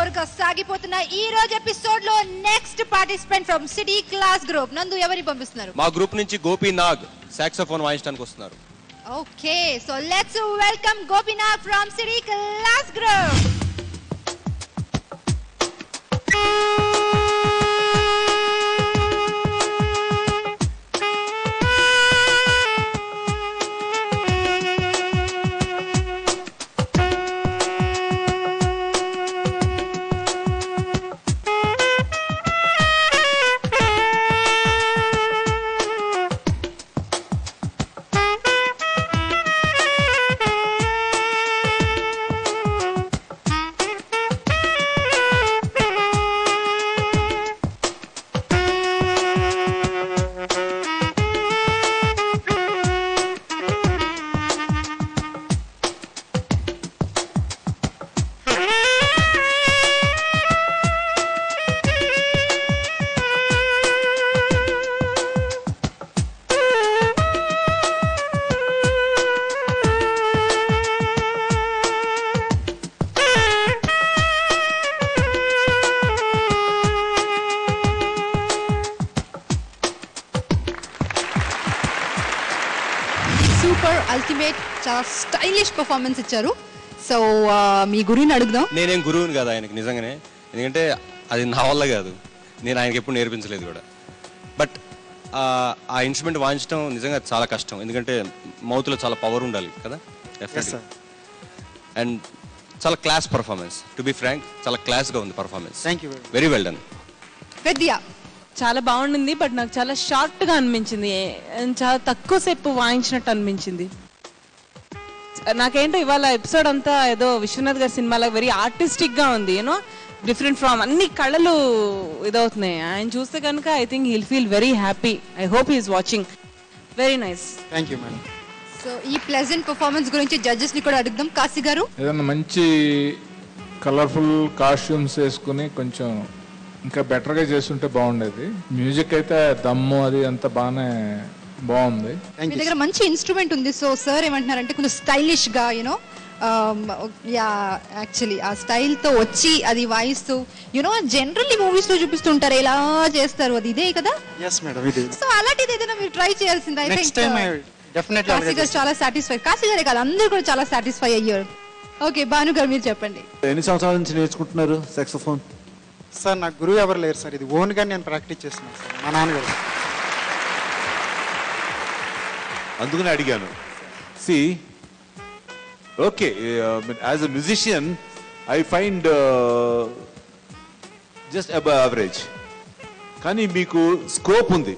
Super గా సాగిపోతున్న ఈ రోజు ఎపిసోడ్ లో next participant from city class group. నందు ఎవరిని పంపిస్తున్నారు? మా గ్రూప్ నుంచి గోపీనాగ్ సాక్సోఫోన్ వాయించడానికి వస్తున్నారు. Okay, so let's welcome Gopinag from city class group. Super ultimate చాలా స్టైలిష్ పర్ఫార్మెన్స్ ఇచ్చారు. సో మీ గురువుని అడుగుదాం. నేనేం గురువుని కాదు ఆయనకి నిజంగానే, ఎందుకంటే అది నా వల్ల కాదు, నేను ఆయనకి ఎప్పుడు నేర్పించలేదు కూడా. బట్ ఆ ఇన్స్ట్రుమెంట్ వాయించడం నిజంగా చాలా కష్టం, ఎందుకంటే మౌత్లో చాలా పవర్ ఉండాలి కదా. డెఫినెట్లీ. అండ్ చాలా class performance, to be frank చాలా క్లాస్గా ఉంది performance. Very well done. Vidya చాలా బాగుండింది, బట్ నాకు చాలా షార్ట్గా అనిపించింది, చాలా తక్కువ సేపు వాయించినట్టు అనిపించింది. నాకేంటో ఇవాళ ఎపిసోడ్ అంతా ఏదో విశ్వనాథ్ గారి సినిమాలో వెరీ ఆర్టిస్టిక్గా ఉంది, యూనో డిఫరెంట్ ఫ్రమ్ అన్ని కళలు ఇదవుతున్నాయి. ఆయన చూస్తే కనుక I think he'll feel very happy. I hope he's watching. Very nice. Thank you madam. So ఈ ప్లెజెంట్ పర్ఫార్మెన్స్ గురించి జడ్జెస్ ని కూడా అడుగుదాం. కాశీ గారు, ఏదన్నా మంచి కలర్ఫుల్ కాస్ట్యూమ్స్ వేసుకుని కొంచెం ఇంకా బెటర్గా చేస్తుంటే బాగుండేది. మ్యూజిక్ అయితే దమ్ము అది అంత బాగానే బాగుంది. మీ దగ్గర మంచి ఇన్స్ట్రుమెంట్ ఉంది. సో సార్ ఏమంటున్నారంటే కొంచెం స్టైలిష్ గా యూనో యాక్చువల్లీ ఆ స్టైల్ తో వచ్చి అది వాయిస్తూ యూనో జనరల్లీ మూవీస్ లో చూపిస్తుంటారు, ఎలా చేస్తారు, అది ఇదే కదా? yes మేడం, ఇది. సో అలాంటిది ఏదైనా మీరు ట్రై చేయాల్సింది. ఐ థింక్ డెఫినెట్లీ కాశీ గారు చాలా సాటిస్ఫై, కాశీ గారే కాదు అందరూ కూడా చాలా సాటిస్ఫై అయ్యారు. ఓకే, భాను గారు మీరు చెప్పండి. ఎన్ని సంవత్సరాల నుంచి నేర్చుకుంటున్నారు సాక్సోఫోన్? సార్ నాకు గురువు ఎవరు లేరు సార్, ఇది ఓన్ గా నేను ప్రాక్టీస్ చేస్తున్నాను సార్, మా నాన్నగారు. అందుకనే అడిగాను. See okay, as a musician I find just above average, కానీ మీకు స్కోప్ ఉంది,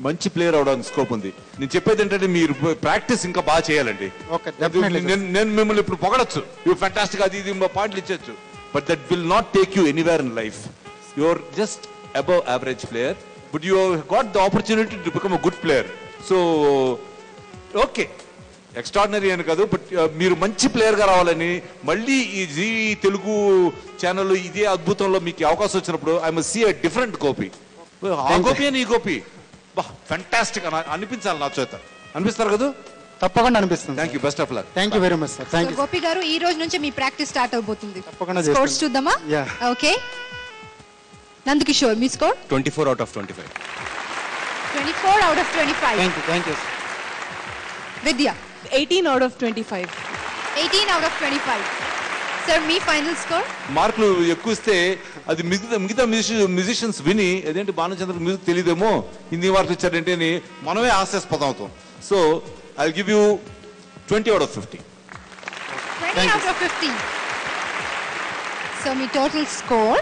మంచి ప్లేయర్ అవడానికి స్కోప్ ఉంది. నేను చెప్పేది ఏంటంటే మీరు ప్రాక్టీస్ ఇంకా బాగా చేయాలండి. నేను మిమ్మల్ని ఇప్పుడు పొగడచ్చు, ఇవి ఫ్యాంటాస్టిక్ అది ఇది పాయింట్లు ఇచ్చచ్చు, but that will not take you anywhere in life. You are just above average player, but you have got the opportunity to become a good player. So okay, extraordinary అని కాదు, బట్ మీరు మంచి ప్లేయర్గా రావాలని మళ్ళీ ఈ జీ తెలుగు ఛానల్ ఇదే అద్భుతంలో మీకు అవకాశం వచ్చినప్పుడు I must see a different Gopi. ఆ గోపి అని ఈ గోపి బా ఫ్యాంటాస్టిక్ అని అనిపించాలి నా చేత. అనిపిస్తారు కదా? తప్పకుండా అనిపిస్తుంది. Thank you, best of luck. Thank you very much sir. Thank you. Gopi గారు, ఈ రోజు నుంచి మీ ప్రాక్టీస్ స్టార్ట్ అవబోతుంది. తప్పకుండా స్కోర్స్ చూద్దామా? Okay, Nandakishore me score? 24 out of 25. 24 out of 25. Thank you. Vidya 18 out of 25. 18 out of 25. Sir me final score? మార్కులు ఎక్కువ ఇస్తే అది మిగతా మ్యూజిషియన్స్ విని అదేంటి భానుచంద్ర మ్యూజిక్ తెలియదేమో హిందీ మార్కులు ఇచ్చారంటే అని మనమే ఆశాస్పదం అవుతాం. So I give you 20 out of 50. 20 out of 50. So me total score